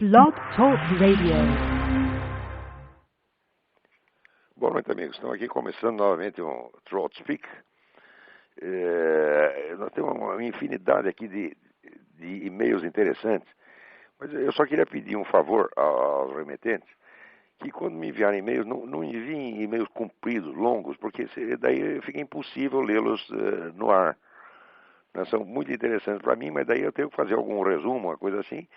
Blog Talk Radio. Boa noite, amigos. Estamos aqui começando novamente um Throat Speak. Nós temos uma infinidade aqui de e-mails interessantes, mas eu só queria pedir um favor aos remetentes, que quando me enviarem e-mails, não enviem e-mails compridos, longos, porque daí fica impossível lê-los no ar. São muito interessantes para mim, mas daí eu tenho que fazer algum resumo, uma coisa assim,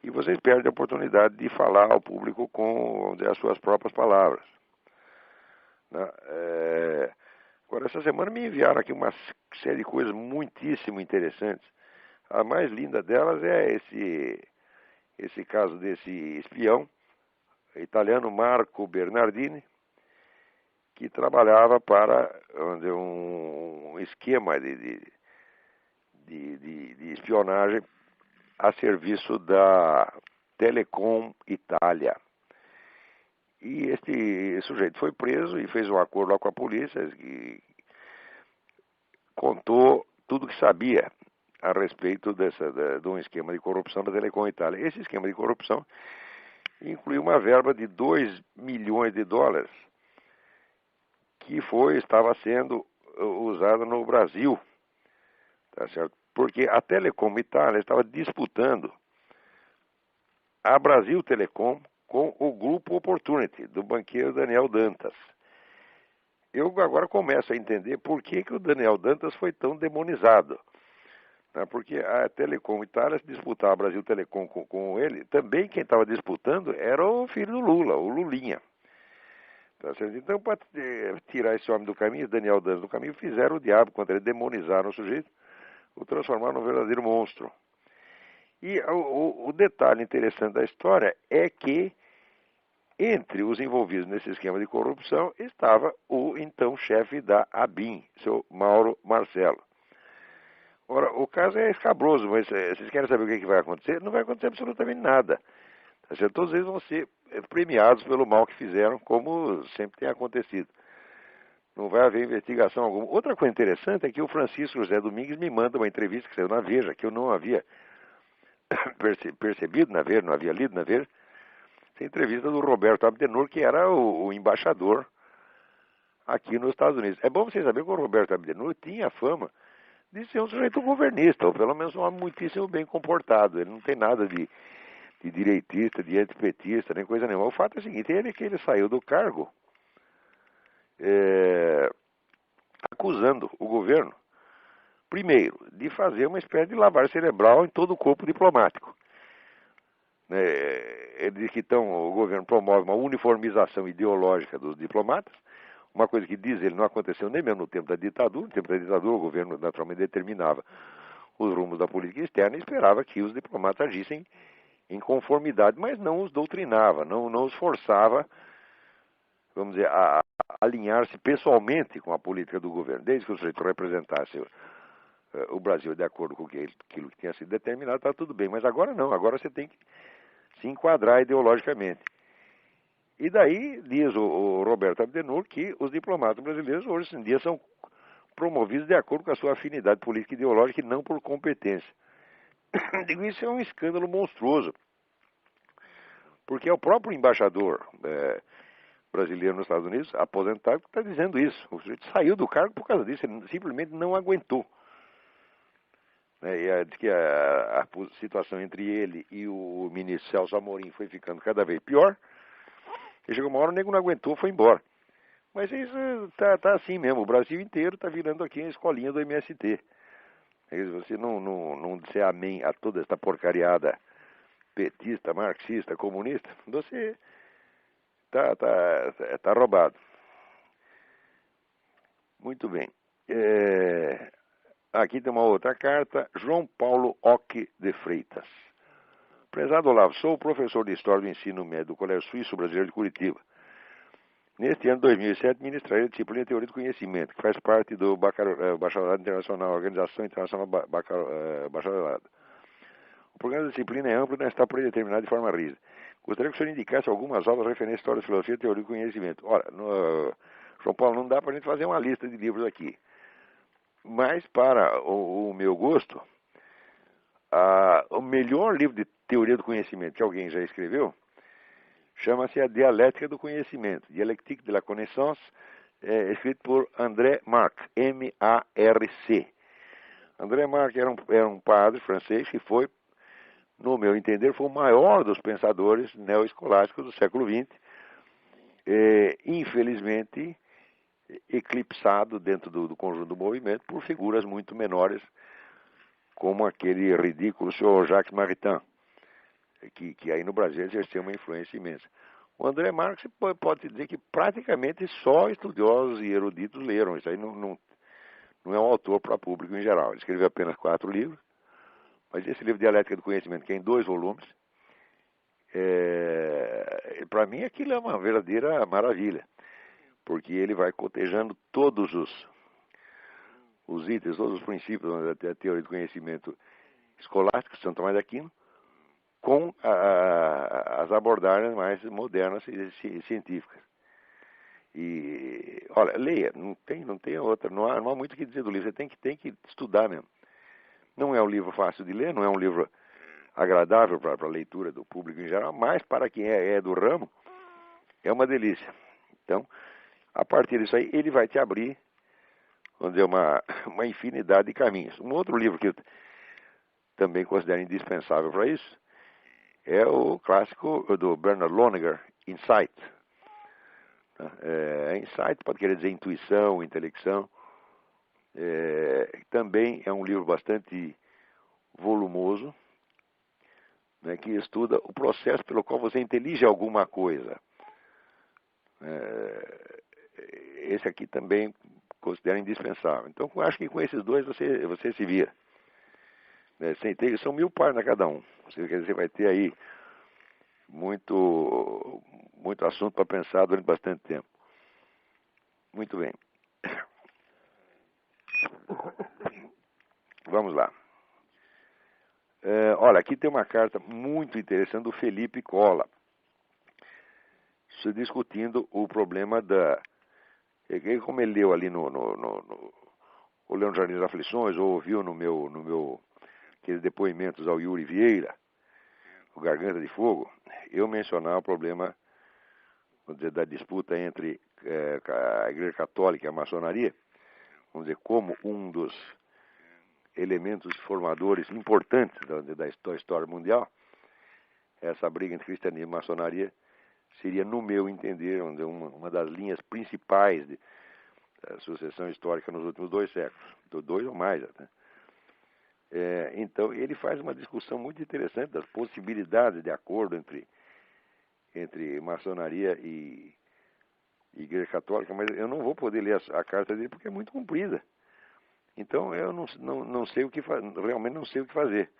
e vocês perdem a oportunidade de falar ao público com, vamos dizer, as suas próprias palavras. Agora, essa semana me enviaram aqui uma série de coisas muitíssimo interessantes. A mais linda delas é esse caso desse espião italiano Marco Bernardini, que trabalhava para, vamos dizer, um esquema de espionagem a serviço da Telecom Itália. E este sujeito foi preso e fez um acordo lá com a polícia e contou tudo que sabia a respeito de um esquema de corrupção da Telecom Itália. Esse esquema de corrupção incluiu uma verba de 2 milhões de dólares que estava sendo usada no Brasil, tá certo? Porque a Telecom Itália estava disputando a Brasil Telecom com o grupo Opportunity, do banqueiro Daniel Dantas. Eu agora começo a entender por que o Daniel Dantas foi tão demonizado. Porque a Telecom Itália disputava a Brasil Telecom com ele. Também quem estava disputando era o filho do Lula, o Lulinha. Tá certo? Então, para tirar esse homem do caminho, Daniel Dantas do caminho, fizeram o diabo contra ele, demonizaram o sujeito, o transformaram num verdadeiro monstro. E o detalhe interessante da história é que entre os envolvidos nesse esquema de corrupção estava o então chefe da ABIN, seu Mauro Marcelo. Ora, o caso é escabroso, mas vocês querem saber o que vai acontecer? Não vai acontecer absolutamente nada. Tá certo? Todos eles vão ser premiados pelo mal que fizeram, como sempre tem acontecido. Não vai haver investigação alguma. Outra coisa interessante é que o Francisco José Domingues me manda uma entrevista que saiu na Veja, que eu não havia percebido na Veja, não havia lido na Veja. Essa entrevista do Roberto Abdenur, que era o embaixador aqui nos Estados Unidos. É bom vocês saberem que o Roberto Abdenur tinha fama de ser um sujeito governista, ou pelo menos um homem muitíssimo bem comportado. Ele não tem nada de direitista, de antipetista, nem coisa nenhuma. O fato é o seguinte, ele saiu do cargo acusando o governo, primeiro, de fazer uma espécie de lavagem cerebral em todo o corpo diplomático. Ele diz que o governo promove uma uniformização ideológica dos diplomatas, uma coisa que diz ele não aconteceu nem mesmo no tempo da ditadura. No tempo da ditadura o governo naturalmente determinava os rumos da política externa e esperava que os diplomatas agissem em conformidade, mas não os doutrinava, não os forçava, vamos dizer, a alinhar-se pessoalmente com a política do governo. Desde que o sujeito representasse o Brasil de acordo com aquilo que tinha sido determinado, está tudo bem. Mas agora não, agora você tem que se enquadrar ideologicamente. E daí diz o Roberto Abdenur que os diplomatas brasileiros hoje em dia são promovidos de acordo com a sua afinidade política e ideológica e não por competência. Digo, isso é um escândalo monstruoso, porque é o próprio embaixador brasileiro nos Estados Unidos, aposentado, que está dizendo isso. O sujeito saiu do cargo por causa disso, ele simplesmente não aguentou. E diz que a situação entre ele e o ministro Celso Amorim foi ficando cada vez pior. E chegou uma hora, o nego não aguentou, foi embora. Mas isso tá assim mesmo, o Brasil inteiro está virando aqui a escolinha do MST. Se você não disser amém a toda esta porcariada petista, marxista, comunista, você tá roubado. Muito bem. Aqui tem uma outra carta, João Paulo Oque de Freitas. Prezado Olavo, sou professor de História do Ensino Médio do Colégio Suíço Brasileiro de Curitiba. Neste ano de 2007, ministrarei a disciplina de Teoria do Conhecimento, que faz parte do Bacharelado Internacional, Organização Internacional Bacharelado. O programa da disciplina é amplo e não está predeterminado de forma rígida. Gostaria que o senhor indicasse algumas obras referentes à História da Filosofia e Teoria do Conhecimento. Ora, João Paulo, não dá para a gente fazer uma lista de livros aqui. Mas, para o meu gosto, o melhor livro de teoria do conhecimento que alguém já escreveu chama-se A Dialética do Conhecimento, Dialectique de la Connaissance, escrito por André Marc, M-A-R-C. André Marc era um padre francês que foi, no meu entender, foi o maior dos pensadores neoescolásticos do século XX, infelizmente eclipsado dentro do conjunto do movimento por figuras muito menores, como aquele ridículo senhor Jacques Maritain, que aí no Brasil exerceu uma influência imensa. O André Marx pode dizer que praticamente só estudiosos e eruditos leram. Isso aí não é um autor para público em geral. Ele escreveu apenas 4 livros, mas esse livro Dialética do Conhecimento, que é em 2 volumes, para mim aquilo é uma verdadeira maravilha, porque ele vai cotejando todos os itens, todos os princípios da teoria do conhecimento escolástica, Santo Tomás de Aquino, com as abordagens mais modernas e científicas. E, olha, leia, não tem outra, não há muito o que dizer do livro, você tem que estudar mesmo. Não é um livro fácil de ler, não é um livro agradável para a leitura do público em geral, mas para quem é do ramo, é uma delícia. Então, a partir disso aí, ele vai te abrir, vamos dizer, uma infinidade de caminhos. Um outro livro que eu também considero indispensável para isso é o clássico do Bernard Lonergan, Insight. Insight pode querer dizer intuição, intelecção. Também é um livro bastante volumoso, né, que estuda o processo pelo qual você intelige alguma coisa. Esse aqui também considero indispensável. Então, acho que com esses dois você se vira. São 1000 páginas cada um. Você vai ter aí muito assunto para pensar durante bastante tempo. Muito bem. Vamos lá. Olha, aqui tem uma carta muito interessante do Felipe Cola, discutindo o problema como ele leu ali ou leu no Jardim das Aflições, ou ouviu no meu aqueles depoimentos ao Yuri Vieira, o Garganta de Fogo, eu mencionar o problema, vamos dizer, da disputa entre a Igreja Católica e a maçonaria, vamos dizer, como um dos elementos formadores importantes da história mundial. Essa briga entre cristianismo e maçonaria seria, no meu entender, uma das linhas principais da sucessão histórica nos últimos 2 séculos, 2 ou mais até. Então, ele faz uma discussão muito interessante das possibilidades de acordo entre maçonaria e Igreja Católica, mas eu não vou poder ler a carta dele porque é muito comprida. Então, eu não sei o que realmente não sei o que fazer.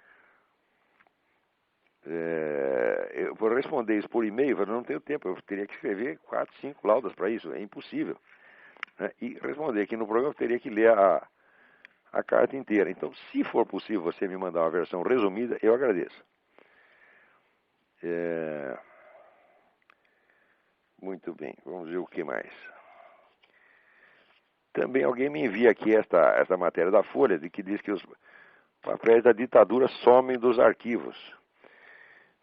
Eu vou responder isso por e-mail, eu não tenho tempo, eu teria que escrever 4, 5 laudas para isso, é impossível. Né? E responder aqui no programa, eu teria que ler a carta inteira. Então, se for possível você me mandar uma versão resumida, eu agradeço. Muito bem, vamos ver o que mais. Também alguém me envia aqui esta matéria da Folha, que diz que os papéis da ditadura somem dos arquivos.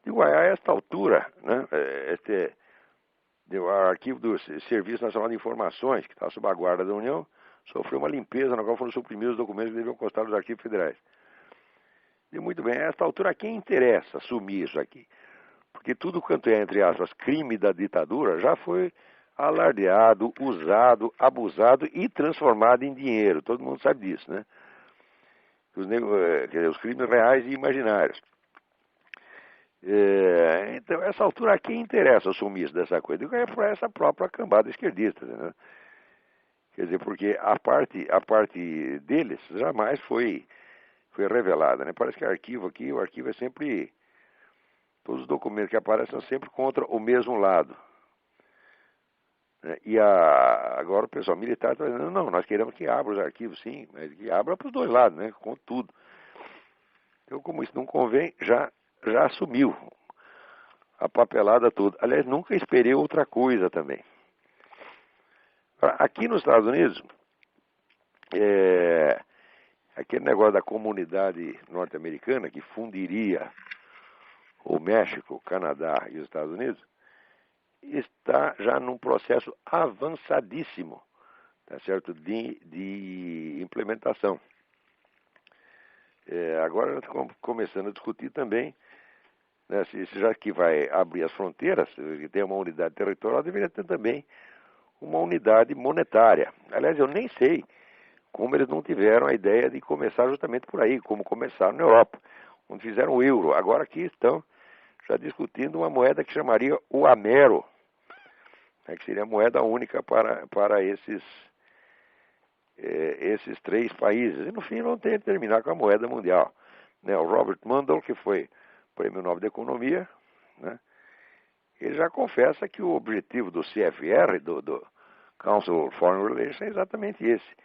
Digo, a esta altura, né, o arquivo do Serviço Nacional de Informações, que está sob a guarda da União, sofreu uma limpeza na qual foram suprimidos os documentos que deviam constar nos arquivos federais. E muito bem, a esta altura, a quem interessa assumir isso aqui? Porque tudo quanto é, entre aspas, crime da ditadura já foi alardeado, usado, abusado e transformado em dinheiro. Todo mundo sabe disso, né? Os crimes reais e imaginários. Então, essa altura, a quem interessa assumir isso dessa coisa? É para essa própria cambada esquerdista, né? Quer dizer, porque a parte deles jamais foi revelada, né? Parece que o arquivo é sempre... Todos os documentos que aparecem são sempre contra o mesmo lado. E agora o pessoal militar está dizendo, não, nós queremos que abra os arquivos, sim, mas que abra para os dois lados, né? Com tudo. Então, como isso não convém, já assumiu a papelada toda. Aliás, nunca esperei outra coisa também. Aqui nos Estados Unidos, aquele negócio da comunidade norte-americana que fundiria o México, o Canadá e os Estados Unidos, está já num processo avançadíssimo, tá certo, de implementação. Agora estamos começando a discutir também, né, já que vai abrir as fronteiras, que tem uma unidade territorial, deveria ter também uma unidade monetária. Aliás, eu nem sei como eles não tiveram a ideia de começar justamente por aí, como começaram na Europa, onde fizeram o euro. Agora aqui estão já discutindo uma moeda que chamaria o Amero, né, que seria a moeda única para esses três países. E no fim vão ter que terminar com a moeda mundial. Né, o Robert Mundell, que foi Prêmio Nobel de Economia, né, ele já confessa que o objetivo do CFR, do Council of Foreign Relations, é exatamente esse.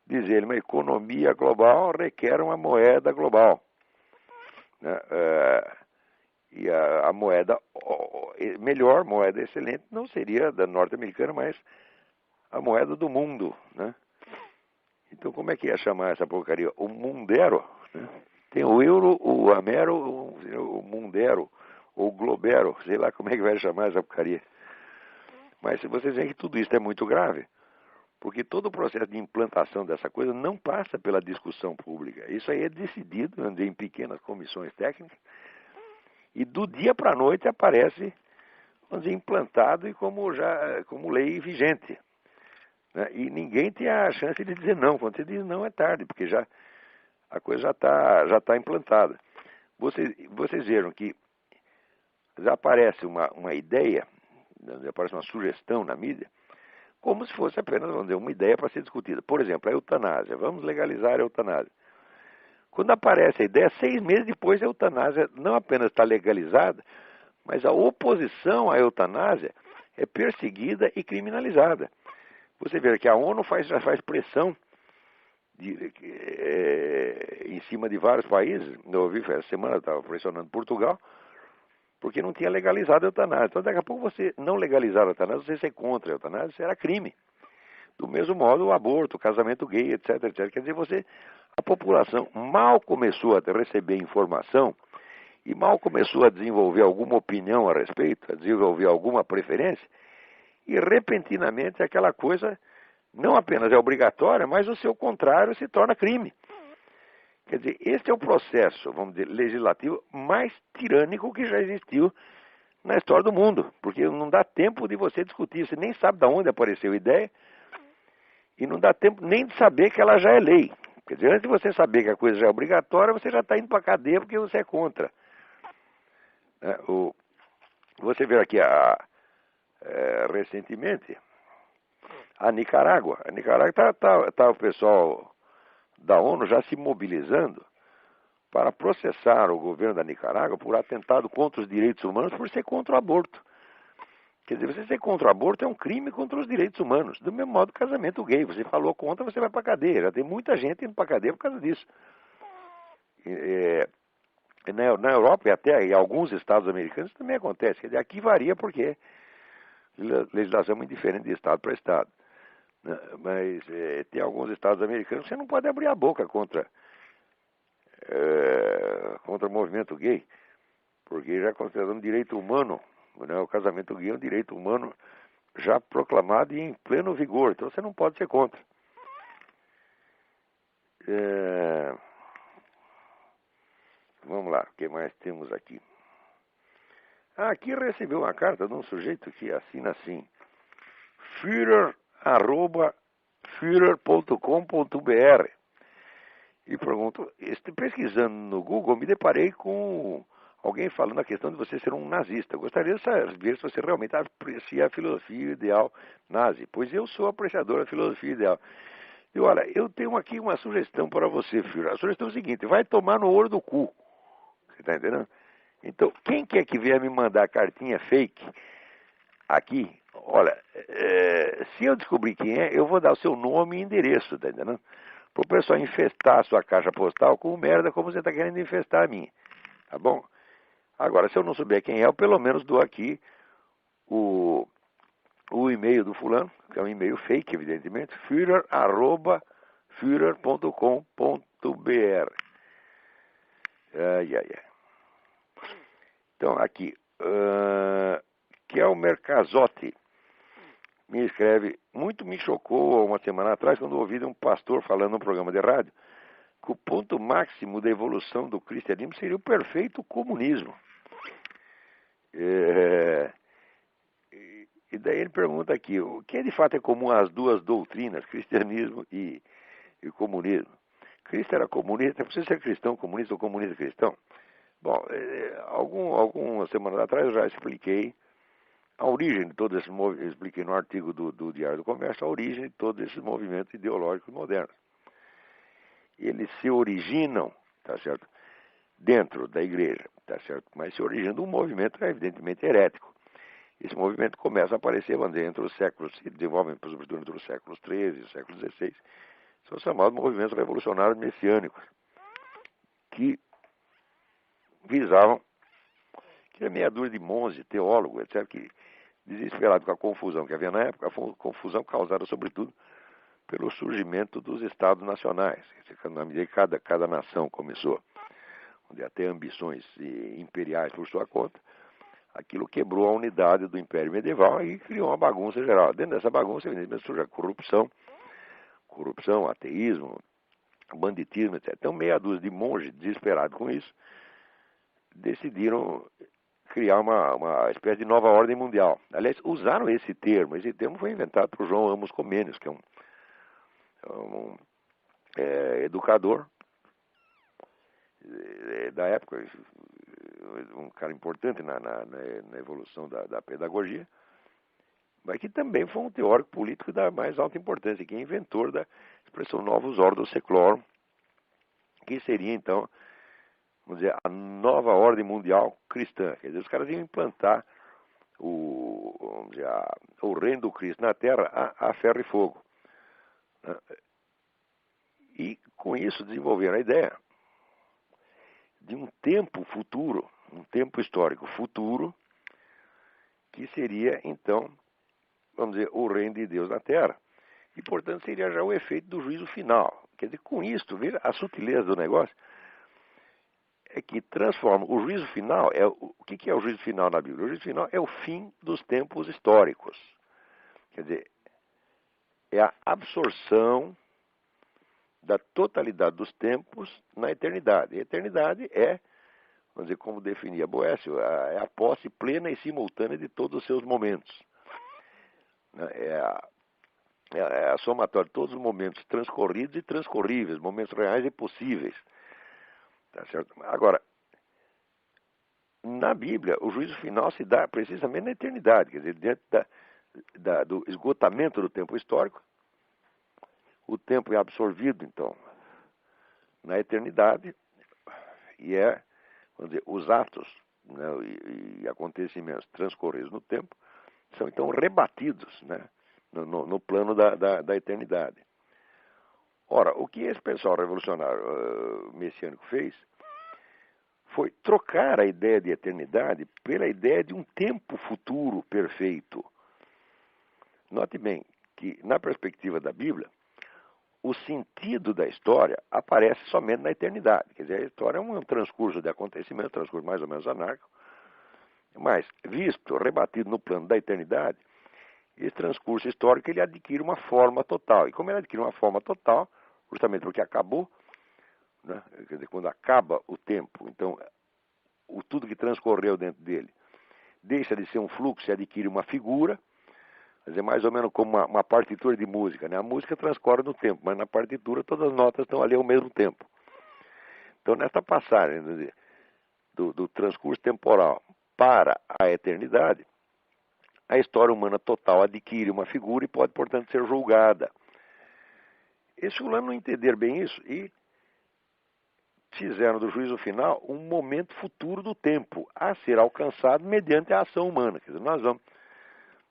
Diz ele, uma economia global requer uma moeda global. Né? E a moeda, melhor moeda excelente, não seria da norte-americana, mas a moeda do mundo. Né? Então, como é que ia chamar essa porcaria? O Mundero. Né? Tem o euro, o Amero, o Mundero, ou Globero, sei lá como é que vai chamar essa porcaria. Mas se vocês veem que tudo isso é muito grave, porque todo o processo de implantação dessa coisa não passa pela discussão pública. Isso aí é decidido, vamos dizer, em pequenas comissões técnicas, e do dia para a noite aparece, vamos dizer, implantado e como lei vigente. Né? E ninguém tem a chance de dizer não. Quando você diz não, é tarde, porque a coisa já tá implantada. Vocês viram que já aparece uma ideia, aparece uma sugestão na mídia, como se fosse apenas, vamos dizer, uma ideia para ser discutida. Por exemplo, a eutanásia. Vamos legalizar a eutanásia. Quando aparece a ideia, 6 meses depois a eutanásia não apenas está legalizada, mas a oposição à eutanásia é perseguida e criminalizada. Você vê que a ONU já faz pressão em cima de vários países. Eu ouvi, essa semana estava pressionando Portugal, porque não tinha legalizado a eutanásia. Então, daqui a pouco você não legalizar a eutanásia, você ser contra a eutanásia, será crime. Do mesmo modo, o aborto, o casamento gay, etc, etc. Quer dizer, a população mal começou a receber informação e mal começou a desenvolver alguma opinião a respeito, a desenvolver alguma preferência, e repentinamente aquela coisa não apenas é obrigatória, mas o seu contrário se torna crime. Quer dizer, este é o processo, vamos dizer, legislativo mais tirânico que já existiu na história do mundo, porque não dá tempo de você discutir, você nem sabe de onde apareceu a ideia, e não dá tempo nem de saber que ela já é lei. Quer dizer, antes de você saber que a coisa já é obrigatória, você já está indo para a cadeia porque você é contra. Você vê aqui recentemente a Nicarágua. A Nicarágua está o pessoal da ONU já se mobilizando para processar o governo da Nicarágua por atentado contra os direitos humanos por ser contra o aborto. Quer dizer, você ser contra o aborto é um crime contra os direitos humanos. Do mesmo modo, casamento gay. Você falou contra, você vai para a cadeia. Já tem muita gente indo para a cadeia por causa disso. Na Europa e até em alguns estados americanos também acontece. Quer dizer, aqui varia porque a legislação é muito diferente de estado para estado. Mas tem alguns estados americanos que você não pode abrir a boca contra o movimento gay, porque já é considerado um direito humano, né? O casamento gay é um direito humano já proclamado e em pleno vigor, então você não pode ser contra. Vamos lá, o que mais temos aqui? Aqui recebeu uma carta de um sujeito que assina assim: Führer@Führer.com.br. E pergunto, pesquisando no Google, me deparei com alguém falando a questão de você ser um nazista. Gostaria de saber se você realmente aprecia a filosofia ideal nazi, pois eu sou apreciador da filosofia ideal. E olha, eu tenho aqui uma sugestão para você, Führer. A sugestão é o seguinte: vai tomar no olho do cu. Você está entendendo? Então, quem quer que venha me mandar cartinha fake aqui, olha, se eu descobrir quem é, eu vou dar o seu nome e endereço, tá entendendo? Para o pessoal infestar a sua caixa postal com merda como você está querendo infestar a minha, tá bom? Agora, se eu não souber quem é, eu pelo menos dou aqui o e-mail do fulano, que é um e-mail fake, evidentemente, Führer.com.br. Ai, ai, ai. Então, aqui, Kelmer Casotti me escreve: muito me chocou uma semana atrás quando ouvi um pastor falando num programa de rádio que o ponto máximo da evolução do cristianismo seria o perfeito comunismo. E daí ele pergunta aqui: o que de fato é comum às duas doutrinas, cristianismo e comunismo? Cristo era comunista, não precisa ser cristão comunista ou comunista cristão. Bom, algumas semanas atrás eu já expliquei a origem de todo esse movimento, expliquei no artigo do Diário do Comércio a origem de todos esses movimentos ideológicos modernos. Eles se originam, tá certo, dentro da igreja, tá certo, mas se originam de um movimento evidentemente herético. Esse movimento começa a aparecer, vamos dizer, entre os séculos, se desenvolve sobretudo entre os séculos XIII e os séculos XVI, são chamados movimentos revolucionários messiânicos, que visavam, que era meia dúzia de monges, teólogos, etc., que, desesperados com a confusão que havia na época, a confusão causada, sobretudo, pelo surgimento dos estados nacionais. Na medida que cada nação começou a ter ambições imperiais por sua conta, aquilo quebrou a unidade do Império Medieval e criou uma bagunça geral. Dentro dessa bagunça, evidentemente, surge a corrupção, ateísmo, banditismo, etc. Então, meia dúzia de monges, desesperados com isso, decidiram criar uma espécie de nova ordem mundial. Aliás, usaram esse termo. Esse termo foi inventado por João Amos Comênios, que é um educador da época, um cara importante na evolução da pedagogia, mas que também foi um teórico político da mais alta importância, que é inventor da expressão novus ordo seclorum, que seria, então, vamos dizer, a nova ordem mundial cristã. Quer dizer, os caras iam implantar o reino do Cristo na Terra a ferro e fogo. E, com isso, desenvolveram a ideia de um tempo futuro, um tempo histórico futuro, que seria, então, vamos dizer, o reino de Deus na Terra. E, portanto, seria já o efeito do juízo final. Quer dizer, com isso, veja a sutileza do negócio, é que transforma o juízo final. O que é o juízo final na Bíblia? O juízo final é o fim dos tempos históricos. Quer dizer, é a absorção da totalidade dos tempos na eternidade. A eternidade é, vamos dizer, como definia Boécio, é a posse plena e simultânea de todos os seus momentos. É a somatória de todos os momentos transcorridos e transcorríveis, momentos reais e possíveis. Tá certo? Agora, na Bíblia, o juízo final se dá precisamente na eternidade, quer dizer, diante do esgotamento do tempo histórico, o tempo é absorvido, então, na eternidade, e vamos dizer, os atos, né, e acontecimentos transcorridos no tempo são, então, rebatidos, né, no plano da eternidade. Ora, o que esse pessoal revolucionário messiânico fez foi trocar a ideia de eternidade pela ideia de um tempo futuro perfeito. Note bem que, na perspectiva da Bíblia, o sentido da história aparece somente na eternidade. Quer dizer, a história é um transcurso de acontecimentos, um transcurso mais ou menos anárquico, mas, visto, rebatido no plano da eternidade, esse transcurso histórico ele adquire uma forma total. E como ele adquire uma forma total, justamente porque acabou, né? Quer dizer, quando acaba o tempo, então, tudo que transcorreu dentro dele deixa de ser um fluxo e adquire uma figura. Quer dizer, mais ou menos como uma partitura de música, né? A música transcorre no tempo, mas na partitura todas as notas estão ali ao mesmo tempo. Então, nesta passagem do transcurso temporal para a eternidade, a história humana total adquire uma figura e pode, portanto, ser julgada. Esse fulano não entender bem isso e fizeram do juízo final um momento futuro do tempo a ser alcançado mediante a ação humana. Quer dizer,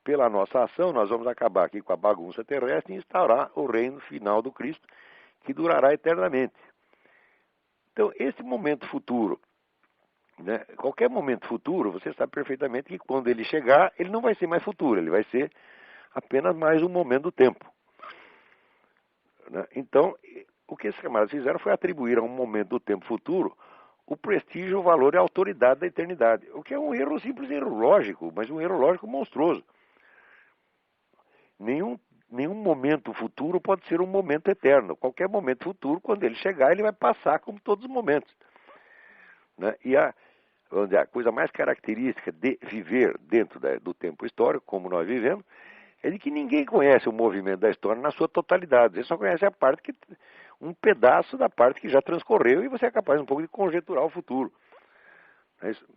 pela nossa ação, nós vamos acabar aqui com a bagunça terrestre e instaurar o reino final do Cristo, que durará eternamente. Então, esse momento futuro, né, qualquer momento futuro, você sabe perfeitamente que quando ele chegar, ele não vai ser mais futuro, ele vai ser apenas mais um momento do tempo. né? Então, o que esses camaradas fizeram foi atribuir a um momento do tempo futuro o prestígio, o valor e a autoridade da eternidade. O que é um erro, simples erro lógico, mas um erro lógico monstruoso. Nenhum momento futuro pode ser um momento eterno. Qualquer momento futuro, quando ele chegar, ele vai passar como todos os momentos, né? E vamos dizer, a coisa mais característica de viver dentro do tempo histórico, como nós vivemos, é de que ninguém conhece o movimento da história na sua totalidade. Você só conhece um pedaço da parte que já transcorreu e você é capaz um pouco de conjecturar o futuro.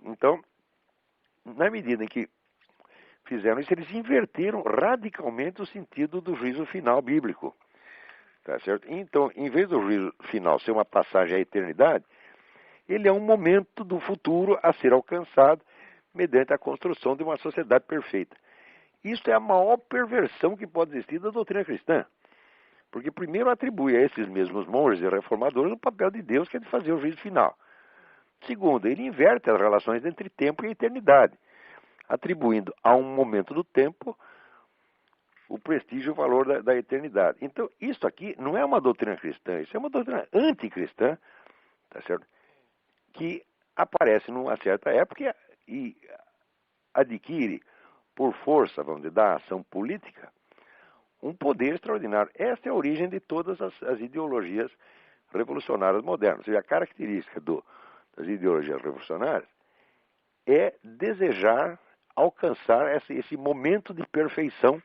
Então, na medida em que fizeram isso, eles inverteram radicalmente o sentido do juízo final bíblico. Tá certo? Então, em vez do juízo final ser uma passagem à eternidade, ele é um momento do futuro a ser alcançado mediante a construção de uma sociedade perfeita. Isso é a maior perversão que pode existir da doutrina cristã. Porque primeiro atribui a esses mesmos monges e reformadores o papel de Deus, que é de fazer o juízo final. Segundo, ele inverte as relações entre tempo e eternidade, atribuindo a um momento do tempo o prestígio e o valor da eternidade. Então, isso aqui não é uma doutrina cristã, isso é uma doutrina anticristã, tá certo? Que aparece numa certa época e adquire, por força, vamos dizer, da ação política, um poder extraordinário. Esta é a origem de todas as ideologias revolucionárias modernas. Ou seja, a característica das ideologias revolucionárias é desejar alcançar esse momento de perfeição,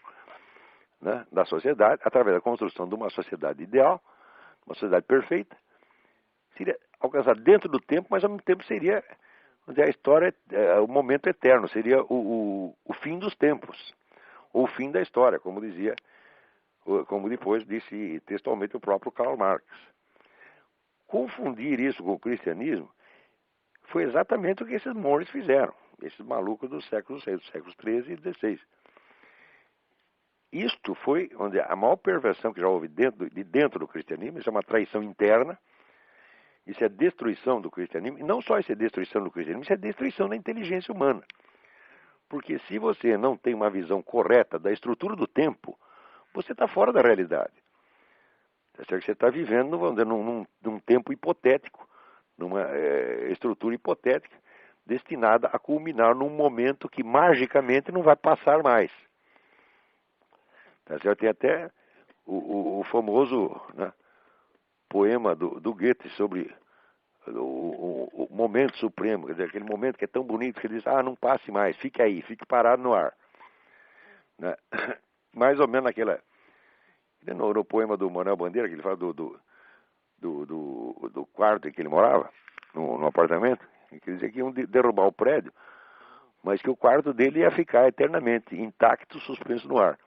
né, da sociedade, através da construção de uma sociedade ideal, uma sociedade perfeita. Seria alcançar dentro do tempo, mas ao mesmo tempo seria, vamos dizer, a história, o momento eterno, seria o fim dos tempos, ou o fim da história, como depois disse textualmente o próprio Karl Marx. Confundir isso com o cristianismo foi exatamente o que esses monges fizeram, esses malucos dos séculos XIII e XVI. Isto foi onde a maior perversão que já houve dentro do cristianismo. Isso é uma traição interna, isso é destruição do cristianismo, e não só isso é destruição do cristianismo, isso é destruição da inteligência humana. Porque se você não tem uma visão correta da estrutura do tempo, você está fora da realidade. Você está vivendo, vamos dizer, num tempo hipotético, numa estrutura hipotética, destinada a culminar num momento que magicamente não vai passar mais. Tá certo? Tem até o famoso, né, poema do Goethe sobre o momento supremo, quer dizer, aquele momento que é tão bonito que ele diz, não passe mais, fique aí, fique parado no ar. Né? Mais ou menos no poema do Manuel Bandeira, que ele fala do quarto em que ele morava, no apartamento, que ele dizia que iam derrubar o prédio, mas que o quarto dele ia ficar eternamente intacto, suspenso no ar.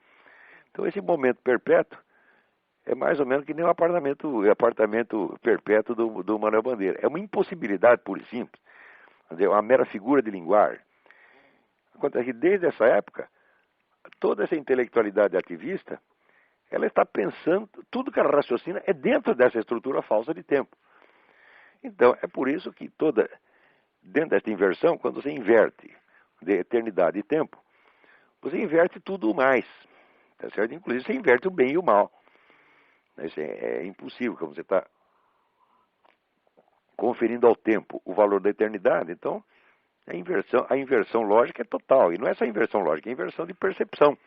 Então esse momento perpétuo é mais ou menos que nem o apartamento perpétuo do Manuel Bandeira. É uma impossibilidade pura e simples. É uma mera figura de linguagem. Acontece que desde essa época, toda essa intelectualidade ativista, ela está pensando, tudo que ela raciocina é dentro dessa estrutura falsa de tempo. Então, é por isso que dentro dessa inversão, quando você inverte de eternidade e tempo, você inverte tudo mais. Tá certo? Inclusive, você inverte o bem e o mal. Isso é impossível, como você está conferindo ao tempo o valor da eternidade. Então, a inversão lógica é total. E não é só inversão lógica, é inversão de percepção.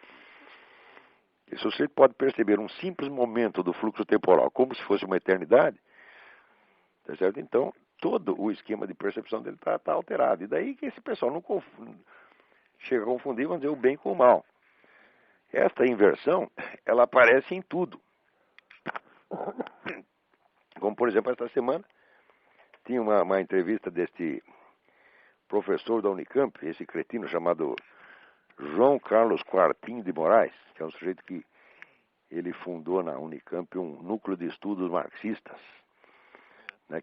E se você pode perceber um simples momento do fluxo temporal como se fosse uma eternidade, tá certo? Então, todo o esquema de percepção dele está alterado. E daí que esse pessoal não chega a confundir, vamos dizer, o bem com o mal. Esta inversão, ela aparece em tudo. Como, por exemplo, esta semana, tinha uma entrevista deste professor da Unicamp, esse cretino chamado João Carlos Quartim de Moraes, que é um sujeito que ele fundou na Unicamp um núcleo de estudos marxistas, né,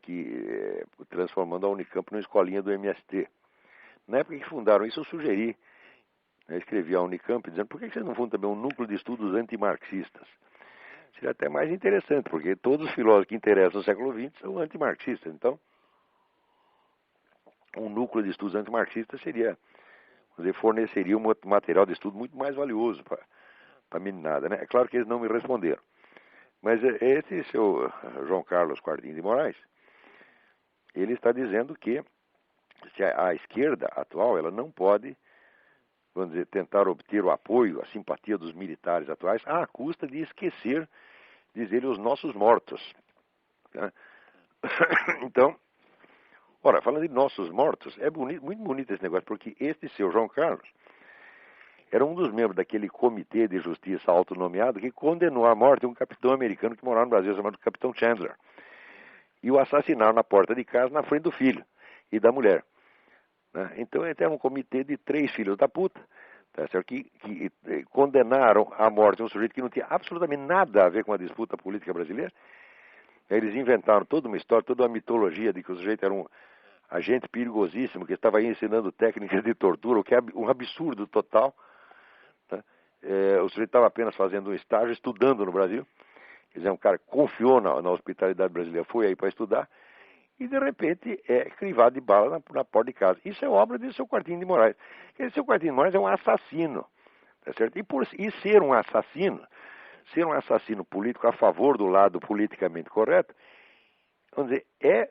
transformando a Unicamp numa escolinha do MST. Na época que fundaram isso, eu sugeri, né, escrevi à Unicamp dizendo, por que vocês não fundam também um núcleo de estudos antimarxistas? Seria até mais interessante, porque todos os filósofos que interessam no século XX são antimarxistas. Então, um núcleo de estudos antimarxistas forneceria um material de estudo muito mais valioso para a meninada, né? É claro que eles não me responderam. Mas esse seu João Carlos Quartim de Moraes, ele está dizendo que se a esquerda atual ela não pode, vamos dizer, tentar obter o apoio, a simpatia dos militares atuais à custa de esquecer, diz ele, os nossos mortos. Né? Então, ora, falando de nossos mortos, é bonito, muito bonito esse negócio, porque este seu João Carlos era um dos membros daquele comitê de justiça autonomeado que condenou à morte um capitão americano que morava no Brasil, chamado Capitão Chandler. E o assassinaram na porta de casa, na frente do filho e da mulher. Né? Então, ele era um comitê de 3 filhos da puta, tá certo? Que condenaram à morte um sujeito que não tinha absolutamente nada a ver com a disputa política brasileira. Eles inventaram toda uma história, toda uma mitologia de que o sujeito era um agente perigosíssimo que estava aí ensinando técnicas de tortura, o que é um absurdo total. Tá? O sujeito estava apenas fazendo um estágio, estudando no Brasil. Quer dizer, um cara que confiou na hospitalidade brasileira, foi aí para estudar, e de repente é crivado de bala na porta de casa. Isso é obra de seu Quartim de Moraes. Esse seu Quartim de Moraes é um assassino. Tá certo? E ser um assassino político a favor do lado politicamente correto, vamos dizer, é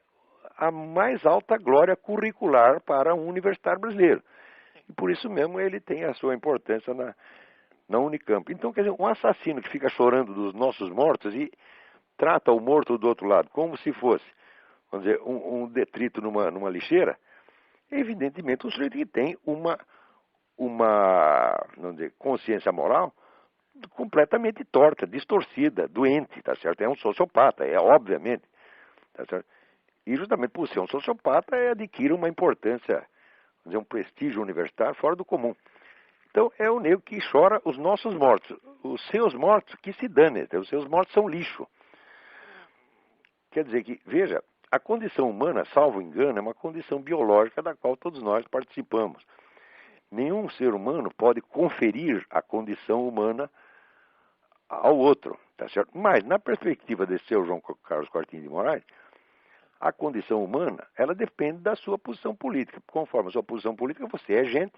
a mais alta glória curricular para um universitário brasileiro. E por isso mesmo ele tem a sua importância na Unicamp. Então, quer dizer, um assassino que fica chorando dos nossos mortos e trata o morto do outro lado como se fosse, vamos dizer, um detrito numa lixeira, é evidentemente um sujeito que tem uma vamos dizer, consciência moral completamente torta, distorcida, doente, tá certo? É um sociopata, obviamente, tá certo? E justamente por ser um sociopata, adquire uma importância, vamos dizer, um prestígio universitário fora do comum. Então, é o negro que chora os nossos mortos. Os seus mortos, que se dane, os seus mortos são lixo. Quer dizer que, veja, a condição humana, salvo engano, é uma condição biológica da qual todos nós participamos. Nenhum ser humano pode conferir a condição humana ao outro, tá certo? Mas, na perspectiva desse seu João Carlos Quartim de Moraes, a condição humana, ela depende da sua posição política. Conforme a sua posição política, você é gente,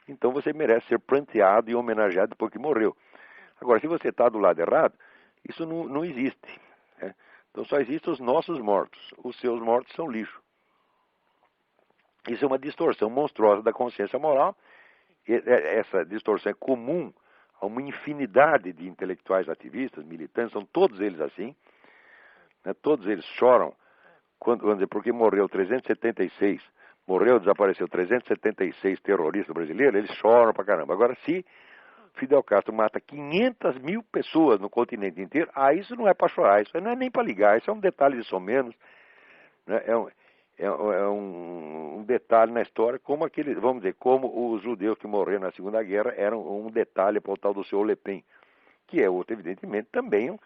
então você merece ser pranteado e homenageado depois que morreu. Agora, se você está do lado errado, isso não existe. Né? Então só existem os nossos mortos. Os seus mortos são lixo. Isso é uma distorção monstruosa da consciência moral. Essa distorção é comum a uma infinidade de intelectuais ativistas, militantes, são todos eles assim. Né? Todos eles choram, vamos dizer, porque desapareceu 376 terroristas brasileiros, eles choram pra caramba. Agora, se Fidel Castro mata 500 mil pessoas no continente inteiro, isso não é para chorar, isso não é nem para ligar, isso é um detalhe de somenos, né? É um detalhe na história, como vamos dizer, como os judeus que morreram na Segunda Guerra eram um detalhe para o tal do seu Le Pen, que é outro, evidentemente, também um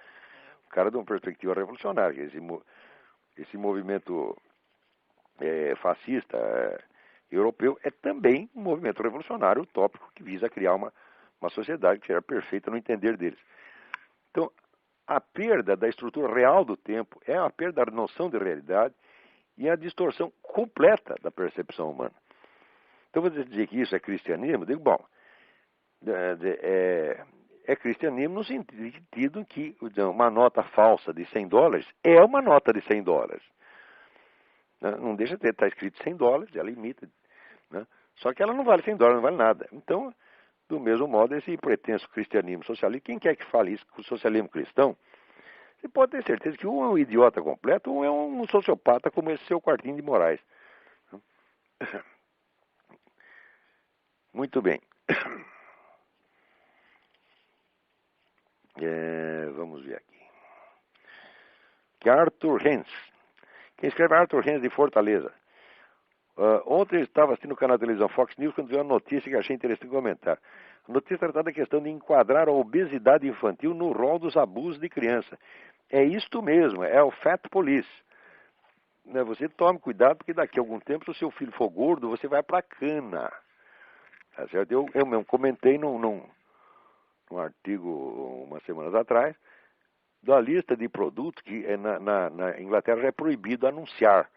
cara de uma perspectiva revolucionária. Esse movimento fascista europeu é também um movimento revolucionário utópico que visa criar uma sociedade que era perfeita no entender deles. Então, a perda da estrutura real do tempo é a perda da noção de realidade e a distorção completa da percepção humana. Então, você dizer que isso é cristianismo, eu digo, bom, é cristianismo no sentido que uma nota falsa de $100 é uma nota de $100. Né? Não deixa de estar escrito $100, ela imita. Né? Só que ela não vale $100, não vale nada. Então, do mesmo modo, esse pretenso cristianismo socialista, quem quer que fale isso com o socialismo cristão, você pode ter certeza que um é um idiota completo, um é um sociopata como esse seu Quartim de Moraes. Muito bem. Vamos ver aqui. Que Arthur Hens. Quem escreve é Arthur Hens de Fortaleza. Ontem eu estava assistindo o canal de televisão Fox News quando vi uma notícia que achei interessante comentar. A notícia tratava da questão de enquadrar a obesidade infantil no rol dos abusos de criança. É isto mesmo, é o Fat Police. Né, você tome cuidado, porque daqui a algum tempo, se o seu filho for gordo, você vai para a cana. Tá certo? Eu mesmo comentei num artigo umas semanas atrás, da lista de produtos que na Inglaterra já é proibido anunciar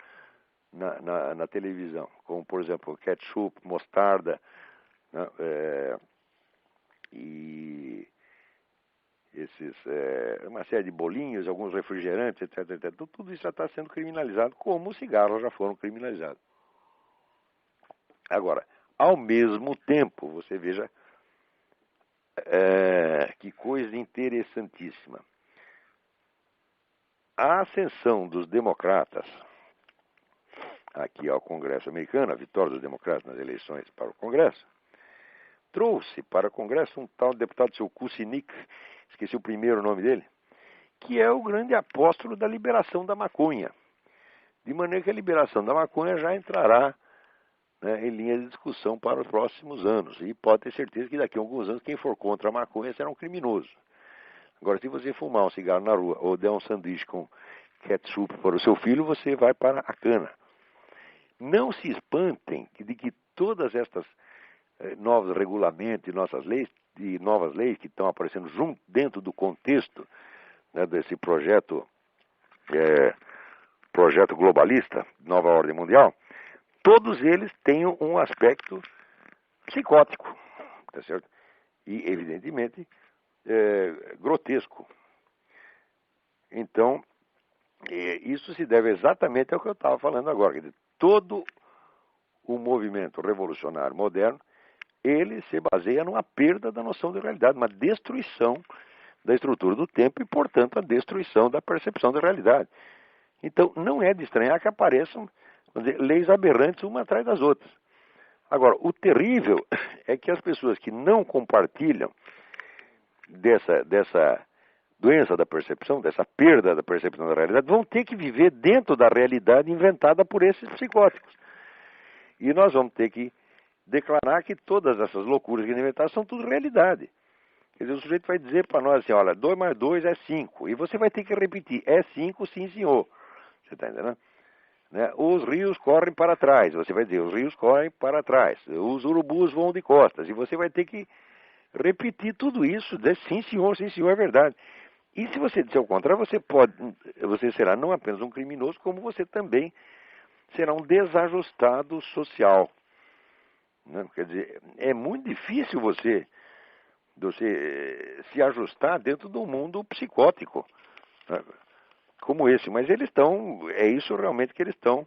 na televisão, como por exemplo ketchup, mostarda, né, uma série de bolinhos, alguns refrigerantes, etc, etc. Tudo isso já está sendo criminalizado, como os cigarros já foram criminalizados. Agora, ao mesmo tempo, você veja que coisa interessantíssima. A ascensão dos democratas aqui ao Congresso americano, a vitória dos democratas nas eleições para o Congresso, trouxe para o Congresso um tal deputado, seu Kucinich, esqueci o primeiro nome dele, que é o grande apóstolo da liberação da maconha. De maneira que a liberação da maconha já entrará, né, em linha de discussão para os próximos anos. E pode ter certeza que daqui a alguns anos quem for contra a maconha será um criminoso. Agora, se você fumar um cigarro na rua ou der um sanduíche com ketchup para o seu filho, você vai para a cana. Não se espantem de que todas estas novos regulamentos e novas leis que estão aparecendo junto dentro do contexto, né, desse projeto globalista, Nova Ordem Mundial, todos eles têm um aspecto psicótico, tá certo? E, evidentemente, grotesco. Então, isso se deve exatamente ao que eu estava falando agora. Quer dizer, todo o movimento revolucionário moderno, ele se baseia numa perda da noção de realidade, uma destruição da estrutura do tempo e, portanto, a destruição da percepção da realidade. Então, não é de estranhar que apareçam, vamos dizer, leis aberrantes uma atrás das outras. Agora, o terrível é que as pessoas que não compartilham dessa doença da percepção, dessa perda da percepção da realidade, vão ter que viver dentro da realidade inventada por esses psicóticos. E nós vamos ter que declarar que todas essas loucuras que inventaram são tudo realidade. Quer dizer, o sujeito vai dizer para nós assim, olha, 2 mais 2 é 5. E você vai ter que repetir, é 5, sim senhor. Você está entendendo? Né? Os rios correm para trás. Você vai dizer, os rios correm para trás. Os urubus voam de costas. E você vai ter que repetir tudo isso, dizer sim senhor, é verdade. E se você disser o contrário, você será não apenas um criminoso, como você também será um desajustado social. Né? Quer dizer, é muito difícil você se ajustar dentro de um mundo psicótico, né, como esse. Mas é isso realmente que eles estão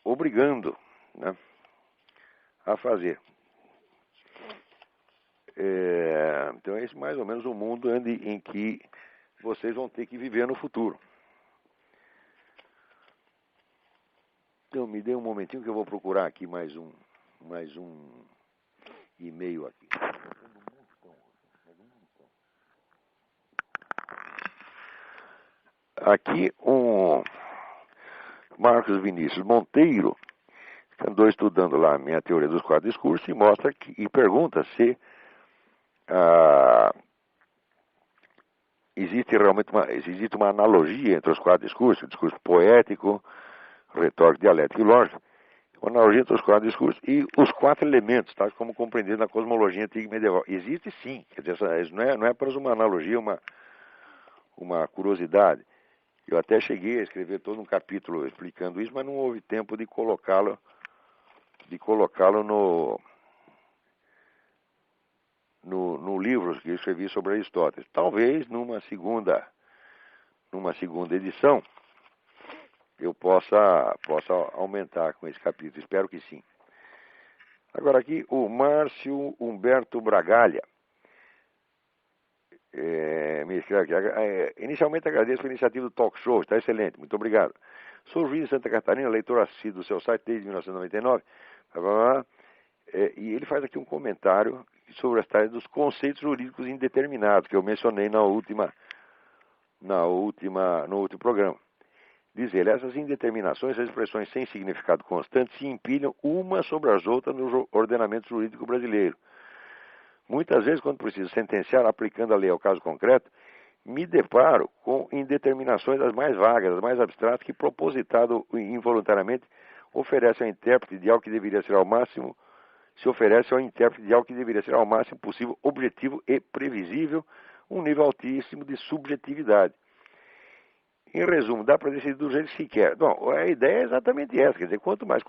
obrigando, né, a fazer. Então é esse mais ou menos o mundo em que vocês vão ter que viver no futuro. Então me dê um momentinho que eu vou procurar aqui mais um e-mail aqui. Aqui um Marcos Vinícius Monteiro andou estudando lá a minha teoria dos 4 discursos e pergunta se existe realmente uma analogia entre os 4 discursos, o discurso poético, retórico, dialético e lógico, uma analogia entre os 4 discursos e os 4 elementos, tá, como compreendido na cosmologia antiga e medieval. Existe sim, quer dizer, isso não é apenas uma analogia, uma curiosidade. Eu até cheguei a escrever todo um capítulo explicando isso, mas não houve tempo de colocá-lo no livro que eu escrevi sobre Aristóteles. Talvez numa segunda edição eu possa aumentar com esse capítulo. Espero que sim. Agora aqui o Márcio Humberto Bragalha me escreve aqui. Inicialmente agradeço a iniciativa do Talk Show, está excelente, muito obrigado. Sou juiz de Santa Catarina, leitor assíduo do seu site desde 1999. E ele faz aqui um comentário sobre as tareas dos conceitos jurídicos indeterminados, que eu mencionei no último programa. Diz ele, essas indeterminações, as expressões sem significado constante, se empilham umas sobre as outras no ordenamento jurídico brasileiro. Muitas vezes, quando preciso sentenciar aplicando a lei ao caso concreto, me deparo com indeterminações das mais vagas, das mais abstratas, que propositado involuntariamente oferece ao intérprete de algo que deveria ser ao máximo possível objetivo e previsível, um nível altíssimo de subjetividade. Em resumo, dá para decidir do jeito que se quer. Bom, a ideia é exatamente essa, quer dizer, quanto mais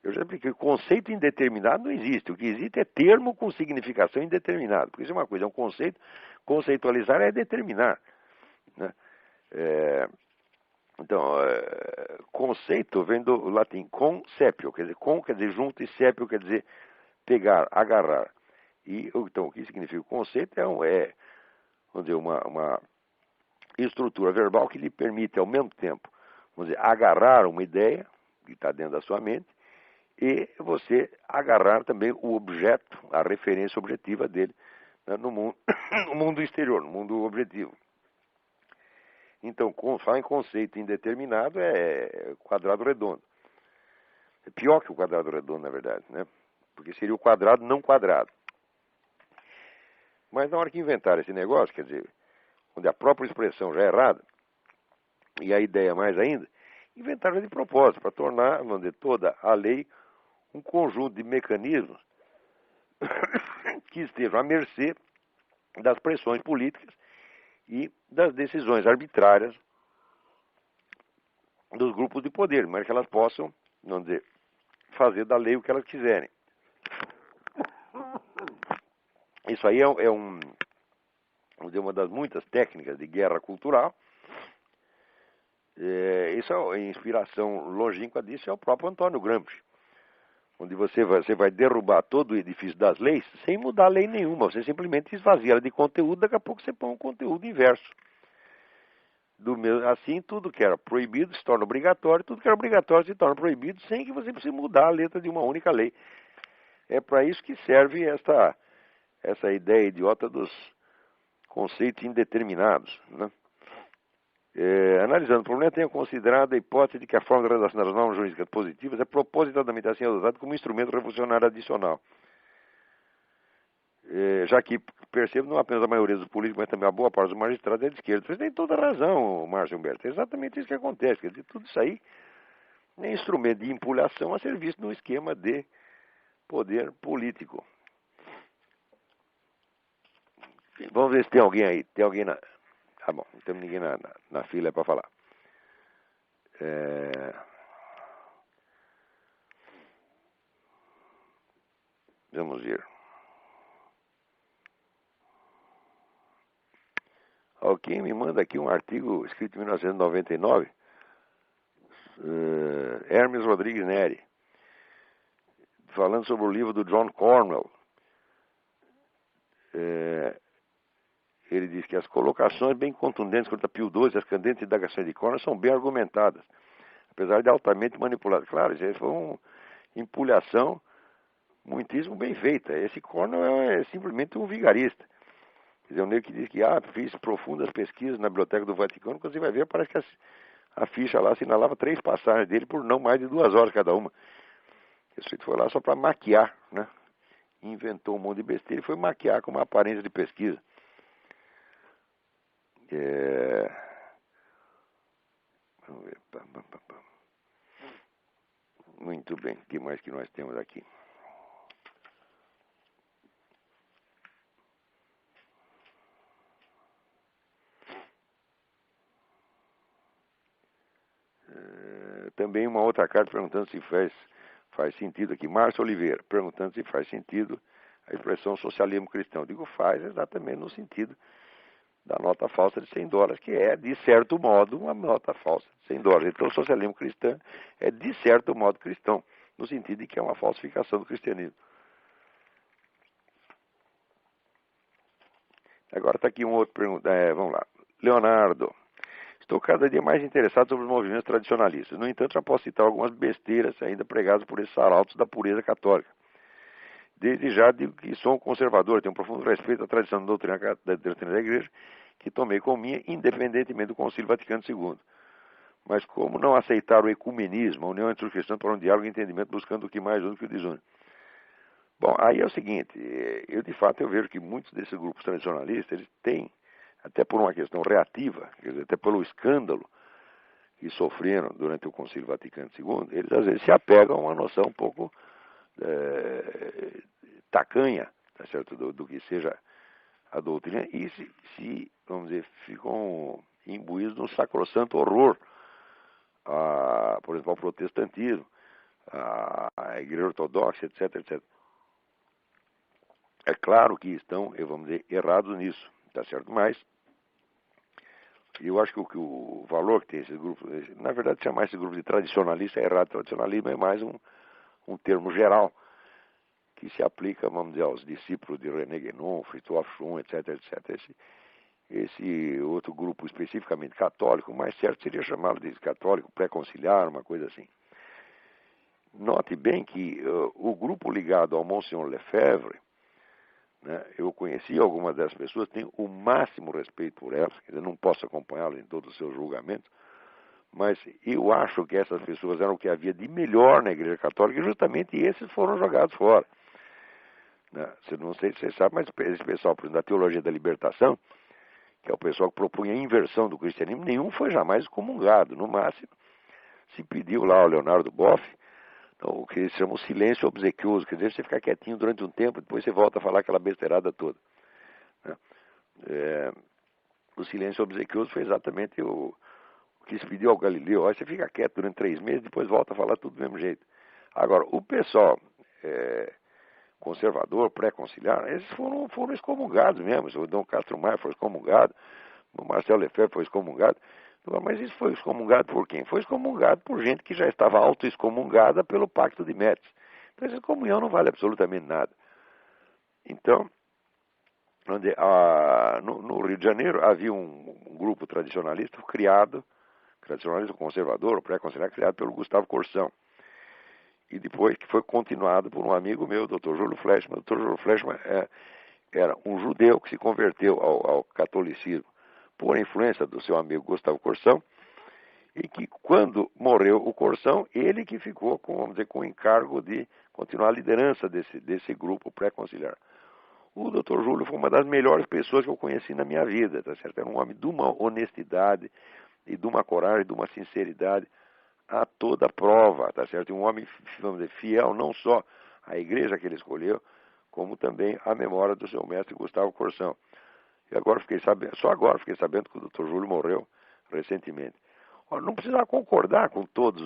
Eu já expliquei, conceito indeterminado não existe. O que existe é termo com significação indeterminada. Porque isso é uma coisa, é um conceito. Conceitualizar é determinar, né? Conceito vem do latim conceptio, quer dizer, con quer dizer junto e sepio quer dizer pegar, agarrar. E então, o que significa o conceito vamos dizer, uma estrutura verbal que lhe permite, ao mesmo tempo, vamos dizer, agarrar uma ideia que está dentro da sua mente e você agarrar também o objeto, a referência objetiva dele, né, no mundo, no mundo exterior, no mundo objetivo. Então, falar em conceito indeterminado é quadrado redondo. É pior que o quadrado redondo, na verdade, né? Porque seria o quadrado não quadrado. Mas na hora que inventaram esse negócio, quer dizer, onde a própria expressão já é errada, e a ideia mais ainda, inventaram de propósito, para tornar, vamos dizer, toda a lei um conjunto de mecanismos que estejam à mercê das pressões políticas e das decisões arbitrárias dos grupos de poder, mas que elas possam, vamos dizer, fazer da lei o que elas quiserem. Isso aí vamos dizer, uma das muitas técnicas de guerra cultural. Isso é inspiração longínqua disso é o próprio Antônio Gramsci, onde você vai derrubar todo o edifício das leis sem mudar lei nenhuma, você simplesmente esvazia ela de conteúdo, daqui a pouco você põe um conteúdo inverso. Assim, tudo que era proibido se torna obrigatório, tudo que era obrigatório se torna proibido, sem que você precise mudar a letra de uma única lei. É para isso que serve essa ideia idiota dos conceitos indeterminados, né? Analisando o problema, tenho considerado a hipótese de que a forma de redação das normas jurídicas positivas é propositadamente assim adotada como instrumento revolucionário adicional. Já que percebo não apenas a maioria dos políticos, mas também a boa parte dos magistrados é de esquerda. Você tem toda razão, Márcio Humberto. É exatamente isso que acontece. Quer dizer, tudo isso aí é instrumento de empulhação a serviço de um esquema de poder político. Vamos ver se tem alguém aí. Tem alguém na... Ah, bom, não temos ninguém na fila para falar. Vamos ver. Alguém me manda aqui um artigo escrito em 1999, Hermes Rodrigues Neri, falando sobre o livro do John Cornwell. Ele diz que as colocações bem contundentes contra Pio XII e as candentes indagações de Cornwell são bem argumentadas, apesar de altamente manipuladas. Claro, isso aí foi uma empulhação muitíssimo bem feita. Esse Cornwell é simplesmente um vigarista. Quer dizer, o nego que diz que fiz profundas pesquisas na Biblioteca do Vaticano, quando você vai ver, parece que a ficha lá assinalava 3 passagens dele por não mais de 2 horas cada uma. Esse foi lá só para maquiar, né? Inventou um monte de besteira e foi maquiar com uma aparência de pesquisa. Vamos ver. Muito bem, o que mais que nós temos aqui? Também uma outra carta perguntando se faz sentido aqui. Márcio Oliveira, perguntando se faz sentido a expressão socialismo cristão. Digo, faz exatamente no sentido da nota falsa de $100, que é, de certo modo, uma nota falsa de $100. Então, o socialismo cristão é, de certo modo, cristão, no sentido de que é uma falsificação do cristianismo. Agora está aqui um outro pergunta. Vamos lá. Leonardo. Estou cada dia mais interessado sobre os movimentos tradicionalistas. No entanto, já posso citar algumas besteiras ainda pregadas por esses arautos da pureza católica. Desde já digo que sou um conservador, tenho um profundo respeito à tradição da doutrina da Igreja, que tomei como minha, independentemente do Concílio Vaticano II. Mas como não aceitar o ecumenismo, a união entre os cristãos para um diálogo e entendimento, buscando o que mais une que o desune? Bom, aí é o seguinte, eu vejo que muitos desses grupos tradicionalistas, eles têm, até por uma questão reativa, quer dizer, até pelo escândalo que sofreram durante o Concílio Vaticano II, eles às vezes se apegam a uma noção um pouco tacanha, tá certo? Do que seja a doutrina, e vamos dizer, ficam imbuídos num sacrossanto horror, por exemplo, ao protestantismo, a Igreja Ortodoxa, etc, etc. É claro que estão, vamos dizer, errados nisso, tá certo? Mas eu acho que o valor que tem esses grupos, na verdade chamar esse grupo de tradicionalista é errado. Tradicionalismo é mais um termo geral que se aplica, vamos dizer, aos discípulos de René Guénon, Fritjof Schuon, etc, etc. Esse outro grupo especificamente católico, mais certo seria chamá-lo de católico pré-conciliar, uma coisa assim. Note bem que o grupo ligado ao Monsenhor Lefebvre, né, eu conheci algumas dessas pessoas, tenho o máximo respeito por elas, quer dizer, não posso acompanhá-las em todos os seus julgamentos, mas eu acho que essas pessoas eram o que havia de melhor na Igreja Católica e justamente esses foram jogados fora. Né? Não sei se você sabe, mas esse pessoal, por exemplo, da Teologia da Libertação, que é o pessoal que propunha a inversão do cristianismo, nenhum foi jamais excomungado. No máximo, se pediu lá ao Leonardo Boff, então, o que eles chamam silêncio obsequioso, quer dizer, você ficar quietinho durante um tempo, depois você volta a falar aquela besteirada toda. Né? O silêncio obsequioso foi exatamente o que se pediu ao Galileu. Ó, você fica quieto durante 3 meses, depois volta a falar tudo do mesmo jeito. Agora, o pessoal conservador, pré-conciliar, esses foram excomungados mesmo. O Dom Castro Maia foi excomungado, o Marcelo Lefebvre foi excomungado. Mas isso foi excomungado por quem? Foi excomungado por gente que já estava auto-excomungada pelo Pacto de Metz. Então essa excomunhão não vale absolutamente nada. Então, no Rio de Janeiro havia um grupo tradicionalista criado, tradicionalista conservador, pré-conciliar, criado pelo Gustavo Corsão. E depois que foi continuado por um amigo meu, o Dr. Júlio Flechman. O Dr. Júlio Flechman era um judeu que se converteu ao catolicismo por influência do seu amigo Gustavo Corsão, e que quando morreu o Corsão, ele que ficou com, vamos dizer, com o encargo de continuar a liderança desse grupo pré-conciliar. O Dr. Júlio foi uma das melhores pessoas que eu conheci na minha vida, tá certo? Era um homem de uma honestidade e de uma coragem, de uma sinceridade a toda prova, tá certo? Um homem, vamos dizer, fiel não só à igreja que ele escolheu, como também à memória do seu mestre Gustavo Corsão. E agora só agora fiquei sabendo que o Dr. Júlio morreu recentemente. Ora, não precisava concordar com todas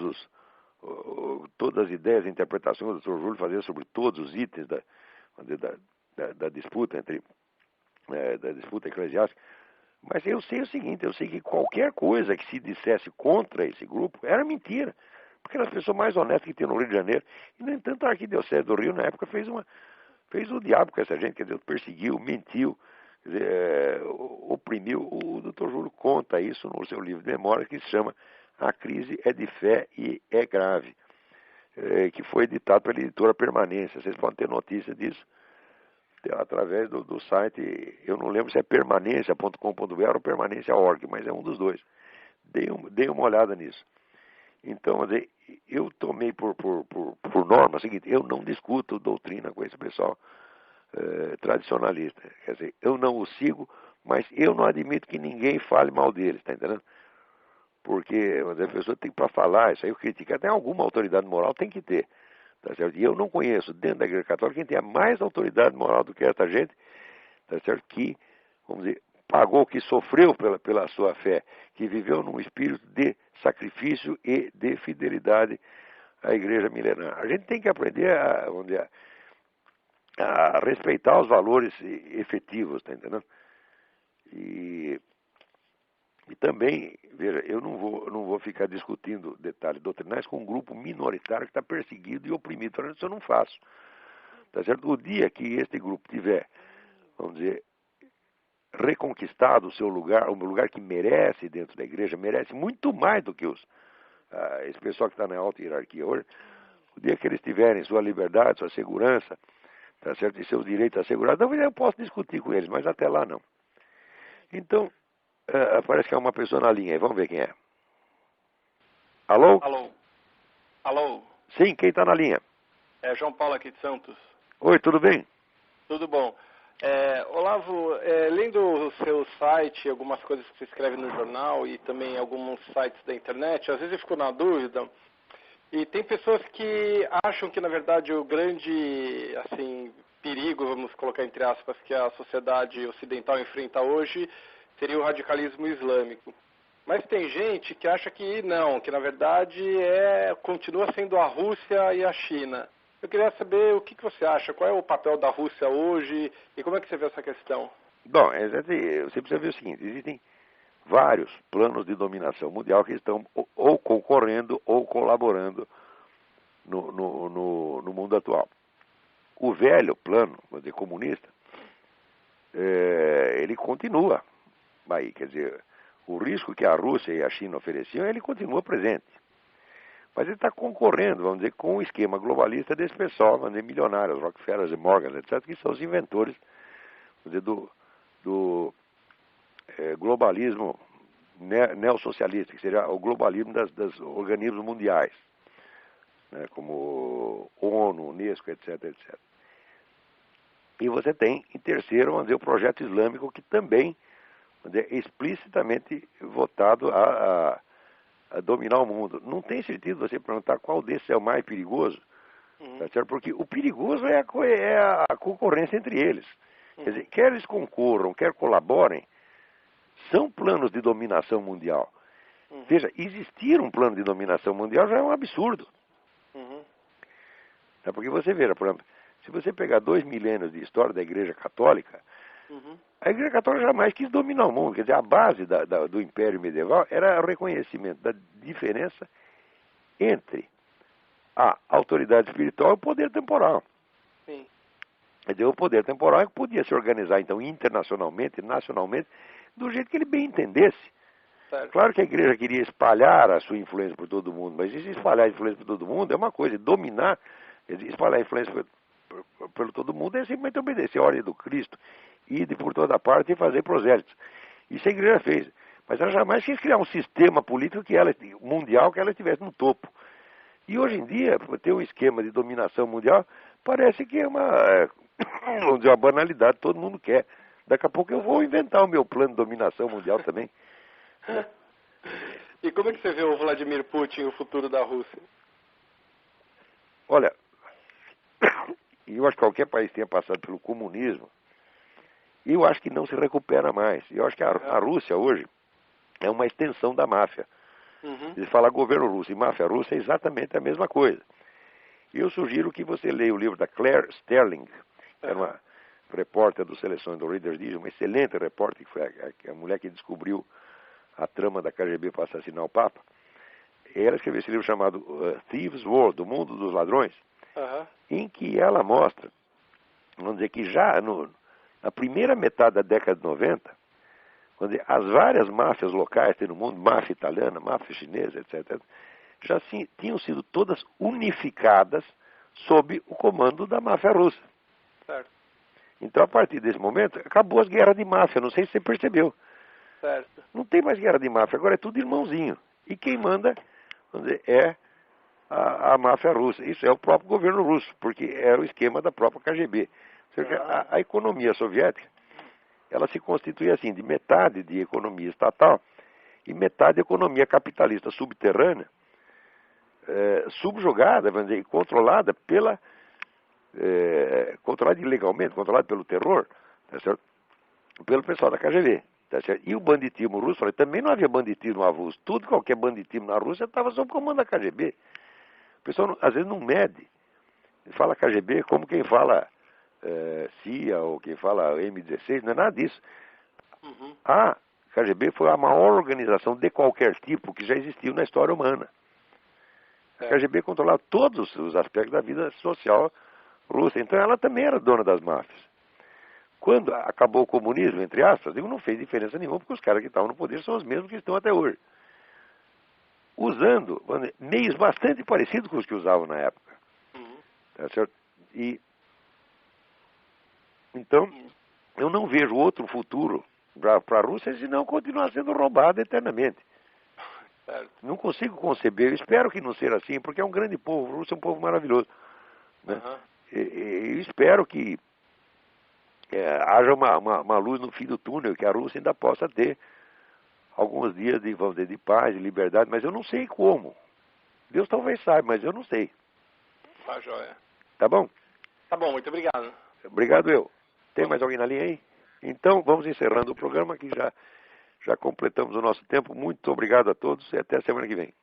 as ideias e interpretações que o Dr. Júlio fazia sobre todos os itens da disputa da disputa eclesiástica. Mas eu sei o seguinte, eu sei que qualquer coisa que se dissesse contra esse grupo era mentira. Porque eram as pessoas mais honestas que tinha no Rio de Janeiro. E, no entanto, a Arquidiocese do Rio, na época, fez o diabo com essa gente, quer dizer, perseguiu, mentiu, quer dizer, oprimiu. O Dr. Júlio conta isso no seu livro de memória, que se chama A Crise é de Fé e é Grave, que foi editado pela editora Permanência. Vocês podem ter notícia disso através do site, eu não lembro se é permanência.com.br ou permanência.org, mas é um dos dois. Dei uma olhada nisso. Então, eu tomei por norma o seguinte, eu não discuto doutrina com esse pessoal tradicionalista. Quer dizer, eu não o sigo, mas eu não admito que ninguém fale mal deles, tá entendendo? Porque a pessoa tem para falar, isso aí eu critico, até alguma autoridade moral tem que ter. Tá certo? E eu não conheço dentro da Igreja Católica quem tenha mais autoridade moral do que essa gente, tá certo? Que, vamos dizer, pagou, que sofreu pela sua fé, que viveu num espírito de sacrifício e de fidelidade à Igreja milenar. A gente tem que aprender vamos dizer, a respeitar os valores efetivos, tá entendendo? E também, veja, eu não vou ficar discutindo detalhes doutrinais com um grupo minoritário que está perseguido e oprimido. Isso eu não faço. Tá certo? O dia que este grupo tiver, vamos dizer, reconquistado o seu lugar, o lugar que merece dentro da igreja, merece muito mais do que esse pessoal que está na alta hierarquia hoje, o dia que eles tiverem sua liberdade, sua segurança, tá certo? E seus direitos assegurados, então eu posso discutir com eles, mas até lá não. Então, parece que é uma pessoa na linha aí, vamos ver quem é. Alô? Alô? Alô? Sim, quem está na linha? É João Paulo aqui de Santos. Oi, tudo bem? Tudo bom. Olavo, lendo o seu site, algumas coisas que você escreve no jornal e também alguns sites da internet, às vezes eu fico na dúvida, e tem pessoas que acham que, na verdade, o grande, assim, perigo, vamos colocar entre aspas, que a sociedade ocidental enfrenta hoje seria o radicalismo islâmico. Mas tem gente que acha que não, que na verdade continua sendo a Rússia e a China. Eu queria saber o que você acha, qual é o papel da Rússia hoje e como é que você vê essa questão? Bom, você precisa ver o seguinte, existem vários planos de dominação mundial que estão ou concorrendo ou colaborando no mundo atual. O velho plano, vamos dizer, comunista, ele continua aí, quer dizer, o risco que a Rússia e a China ofereciam, ele continua presente. Mas ele está concorrendo, vamos dizer, com o esquema globalista desse pessoal, vamos dizer, milionários, Rockefeller e Morgan, etc., que são os inventores, vamos dizer, do globalismo neossocialista, que seria o globalismo dos organismos mundiais, né, como ONU, Unesco, etc., etc. E você tem, em terceiro, vamos dizer, o projeto islâmico, que também, vamos dizer, é explicitamente votado a dominar o mundo. Não tem sentido você perguntar qual desses é o mais perigoso, tá certo? Porque o perigoso é a concorrência entre eles. Quer dizer, quer eles concorram, quer colaborem, são planos de dominação mundial. Veja, existir um plano de dominação mundial já é um absurdo. É porque você veja, por exemplo, se você pegar 2 milênios de história da Igreja Católica, a Igreja Católica jamais quis dominar o mundo. Quer dizer, a base do Império Medieval era o reconhecimento da diferença entre a autoridade espiritual e o poder temporal. Sim. Quer dizer, o poder temporal é que podia se organizar, então, internacionalmente, nacionalmente, do jeito que ele bem entendesse. Certo. Claro que a igreja queria espalhar a sua influência por todo mundo, mas se espalhar a influência por todo mundo é uma coisa, dominar, quer dizer, espalhar a influência por todo mundo é simplesmente obedecer a ordem do Cristo, ir por toda parte e fazer prosélitos. Isso a igreja fez. Mas ela jamais quis criar um sistema político mundial que ela estivesse no topo. E hoje em dia, ter um esquema de dominação mundial parece que é vamos dizer, uma banalidade, todo mundo quer. Daqui a pouco eu vou inventar o meu plano de dominação mundial também. E como é que você vê o Vladimir Putin, o futuro da Rússia? Olha, eu acho que qualquer país que tenha passado pelo comunismo, eu acho que não se recupera mais. Eu acho que a Rússia hoje é uma extensão da máfia. Se falar governo russo e máfia russa é exatamente a mesma coisa. Eu sugiro que você leia o livro da Claire Sterling, que era uma repórter do Seleções do Reader's Digest, uma excelente repórter, que foi a mulher que descobriu a trama da KGB para assassinar o Papa. Ela escreveu esse livro chamado Thieves' World, o Mundo dos Ladrões, em que ela mostra, vamos dizer que já na primeira metade da década de 90, vamos dizer, as várias máfias locais que tem no mundo, máfia italiana, máfia chinesa, etc., já tinham sido todas unificadas sob o comando da máfia russa. Certo. Então, a partir desse momento, acabou as guerras de máfia, não sei se você percebeu. Certo. Não tem mais guerra de máfia, agora é tudo irmãozinho. E quem manda, vamos dizer, é a máfia russa. Isso é o próprio governo russo, porque era o esquema da própria KGB. Ou seja, a economia soviética, ela se constituía assim, de metade de economia estatal e metade de economia capitalista subterrânea, subjugada, vamos dizer, e controlada controlada ilegalmente, controlada pelo terror, tá certo? Pelo pessoal da KGB. Tá certo? E o banditismo russo, também não havia banditismo avulso. Tudo, qualquer banditismo na Rússia estava sob comando da KGB. O pessoal, às vezes, não mede. Fala KGB como quem fala CIA ou quem fala M16, não é nada disso. A KGB foi a maior organização de qualquer tipo que já existiu na história humana. A KGB controlava todos os aspectos da vida social russa. Então ela também era dona das máfias. Quando acabou o comunismo, entre aspas, não fez diferença nenhuma, porque os caras que estavam no poder são os mesmos que estão até hoje. Usando meios bastante parecidos com os que usavam na época. Tá certo? Então, eu não vejo outro futuro para a Rússia senão continuar sendo roubada eternamente. Certo. Não consigo conceber, eu espero que não seja assim, porque é um grande povo, o russo é um povo maravilhoso. Né? Eu espero que haja uma luz no fim do túnel, que a Rússia ainda possa ter alguns dias vamos dizer, de paz, de liberdade, mas eu não sei como. Deus talvez saiba, mas eu não sei. Tá, joia. Tá bom? Tá bom, muito obrigado. Obrigado, eu. Tem mais alguém na linha aí? Então, vamos encerrando o programa, que Já completamos o nosso tempo. Muito obrigado a todos e até a semana que vem.